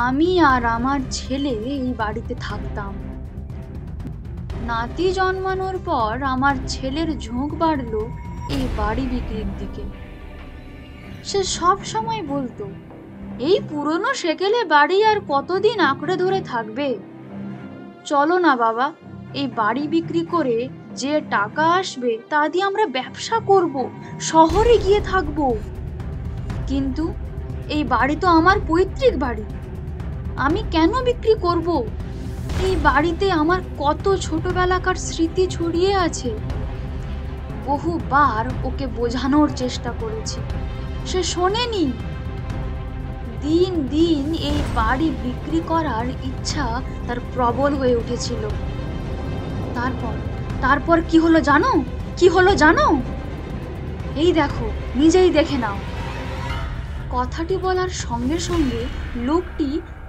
আমি আর আমার ছেলে এই বাড়িতে থাকতাম। নাতি জন্মানোর পর আমার ছেলের ঝোঁক বাড়লো এই বাড়ি বিক্রির দিকে। সে সব সময় বলতো, এই পুরনো সেকেলে বাড়ি আর কতদিন আঁকড়ে ধরে থাকবে? চলো না বাবা, এই বাড়ি বিক্রি করে যে টাকা আসবে তা দিয়ে আমরা ব্যবসা করব, শহরে গিয়ে থাকবো। কিন্তু এই বাড়ি তো আমার পৈতৃক বাড়ি, আমি কেন বিক্রি করব? এই বাড়িতে আমার কত ছোটবেলাকার স্মৃতি ছড়িয়ে আছে। বহুবার ওকে বোঝানোর চেষ্টা করেছি, সে শোনেনি। দিন দিন এই বাড়ি বিক্রি করার ইচ্ছা তার প্রবল হয়ে উঠেছিল। তারপর তারপর কি হলো জানো? কি হলো জানো? এই দেখো, নিজেই দেখে নাও। কথাটি বলার সঙ্গে সঙ্গে লোকটি